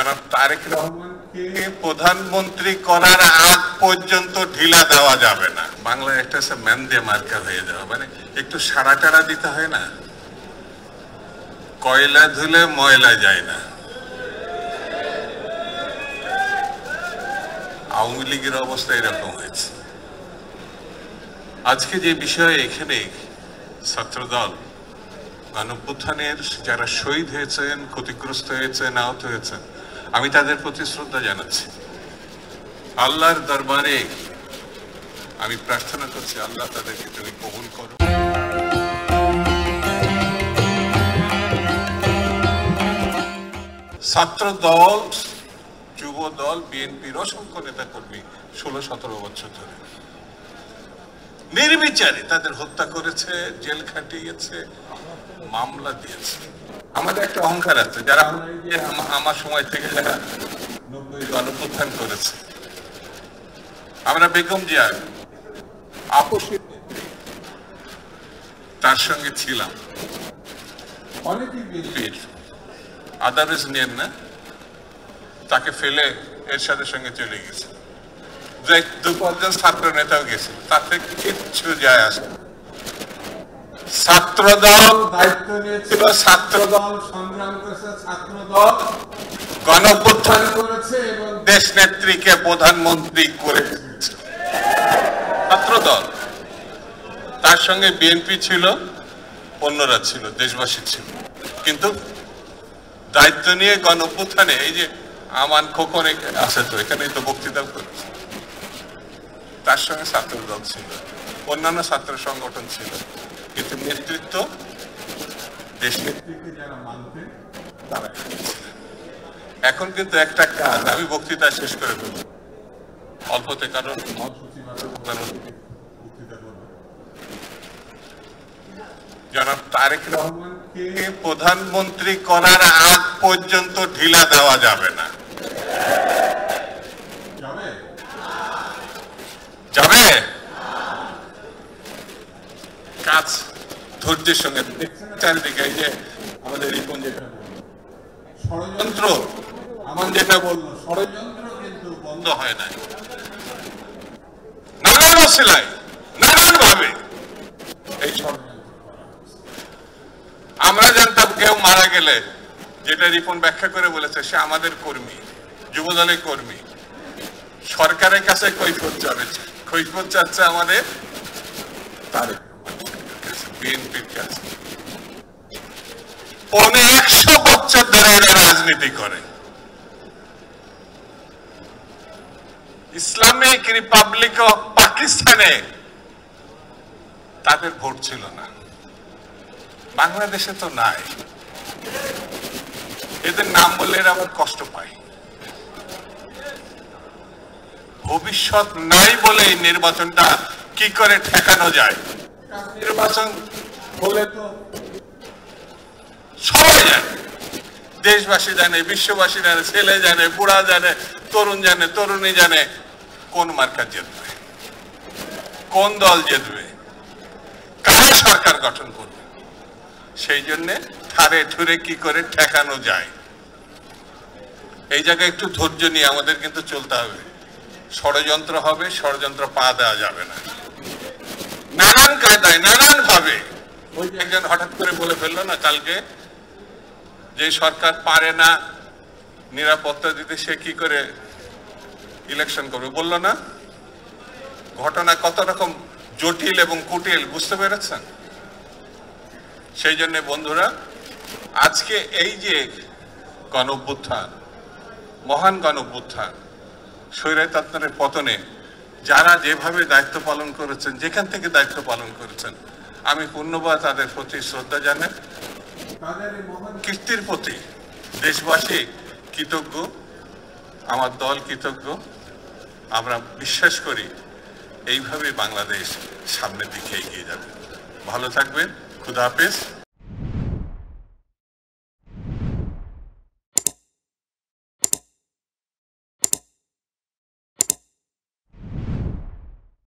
জনাব তারেক রহমানকে প্রধানমন্ত্রী করার আগ পর্যন্ত ঢিলা দেওয়া যাবে না। বাংলায় একটা ম্যান দিয়ে মার্কা হয়ে যাওয়া, মানে একটু সাড়া টাড়া দিতে হয় না, কয়লা ধুলে ময়লা যায় না। আওয়ামী লীগের অবস্থা এরকম হয়েছে। আজকে যে বিষয়ে এখানে ছাত্রদল গণঅভ্যুত্থানের যারা শহীদ হয়েছেন, ক্ষতিগ্রস্ত হয়েছেন, আহত হয়েছেন, আমি তাদের প্রতি শ্রদ্ধা জানাচ্ছি। আল্লাহর দরবারে আমি প্রার্থনা করছি, আল্লাহ তাদেরকে তুমি কবুল করো। ছাত্র দল, যুব দল, বিএনপির অসংখ্য নেতা কর্মী 16-17 বছর ধরে নির্বিচারে তাদের হত্যা করেছে, জেল খাটিয়েছে, মামলা দিয়েছে। আমাদের একটা অহংকার আছে, যারা আমার সময় থেকে যারা 90 গণঅভ্যুত্থান করেছে, আমরা বেগম জিয়া আপসে তার সঙ্গে ছিলাম, অনেকেই বিএনপির আদারস নিয়েন না, তাকে ফেলে এরশাদের সঙ্গে চলে গেছে। যে 2-5 জন ছাত্র নেতাও গেছে, তাতে কিচ্ছু যায় আসে। ছাত্রদল দায়িত্ব নিয়েছিল, ছাত্রদল সংগ্রাম করেছে, ছাত্রদল গণঅভ্যুত্থান করেছে এবং দেশ নেত্রীকে প্রধানমন্ত্রী করেছে ছাত্রদল। তার সঙ্গে বিএনপি ছিল, অন্যরা ছিল, দেশবাসী ছিল। কিন্তু দায়িত্ব নিয়ে গণঅভ্যুত্থানে এই যে আমান খোকন আছে, তো এখানেই তো বক্তৃতা করেছে, তার সঙ্গে ছাত্রদল ছিল, অন্যান্য ছাত্র সংগঠন ছিল, কিন্তু নেতৃত্ব দেশ নেত্রীকে যারা মানতেন তারা ছিলেন। এখন কিন্তু একটা কাজ, আমি বক্তৃতা শেষ করে ফেলব অল্পতে, কারণ জনাব তারেক রহমানকে প্রধানমন্ত্রী করার আগ পর্যন্ত ঢিলা দেওয়া যাবে না। যাবে কাজ ধৈর্যের সঙ্গে চারিদিকে। এই যে আমাদের রিপন যেটা ষড়যন্ত্র, আমার যেটা বললো, ষড়যন্ত্র কিন্তু বন্ধ হয় নাই, নানান অসিলায় নানান ভাবে এই ষড়যন্ত্র। আমরা জানতাম কেউ মারা গেলে, যেটা রিপন ব্যাখ্যা করে বলেছে, সে আমাদের কর্মী, যুবদলের কর্মী, সরকারের কাছে কৈফিয়ত যাবে, কৈফিয়ত চাচ্ছে আমাদের তারেক বিএনপির কাছে। 100 বছর ধরে এরা রাজনীতি করে। ইসলামিক রিপাবলিক অফ পাকিস্তানে তাদের ভোট ছিল না, বাংলাদেশে তো নাই। এদের নাম বলে এরা আবার কষ্ট পায়। ভবিষ্যৎ নাই বলে এই নির্বাচনটা কি করে ঠেকানো যায়। নির্বাচন হলে তো সবাই জানে, দেশবাসী জানে, বিশ্ববাসী জানে, ছেলে জানে, বুড়া জানে, তরুণ জানে, তরুণী জানে কোন মার্কা জিতবে, কোন দল জিতবে, কারা সরকার গঠন করবে। সেই জন্য ঠারে ঠুরে কি করে ঠেকানো যায়, এই জায়গায় একটু ধৈর্য নিয়ে আমাদের কিন্তু চলতে হবে। ষড়যন্ত্র হবে, ষড়যন্ত্র পা দেওয়া যাবে না, নানান কায়দায় নানান ভাবে। ওই যে একজন হঠাৎ করে বলে ফেললো না কালকে, যে সরকার পারে না নিরাপত্তা দিতে, সে কি করে ইলেকশন করবে বললো না। ঘটনা কত রকম জটিল এবং কুটিল, বুঝতে পেরেছেন? সেই জন্য বন্ধুরা, আজকে এই যে গণঅভ্যুত্থান, মহান গণঅভ্যুত্থান, স্বৈরতন্ত্রের পতনে যারা যেভাবে দায়িত্ব পালন করেছেন, যেখান থেকে দায়িত্ব পালন করেছেন, আমি পূর্ণবার তাদের প্রতি শ্রদ্ধা জানাই। তাদের এই মহান কীর্তির প্রতি দেশবাসী কৃতজ্ঞ, আমার দল কৃতজ্ঞ। আমরা বিশ্বাস করি এইভাবে বাংলাদেশ সামনের দিকে এগিয়ে যাবে। ভালো থাকবেন, খুদা হাফেজ।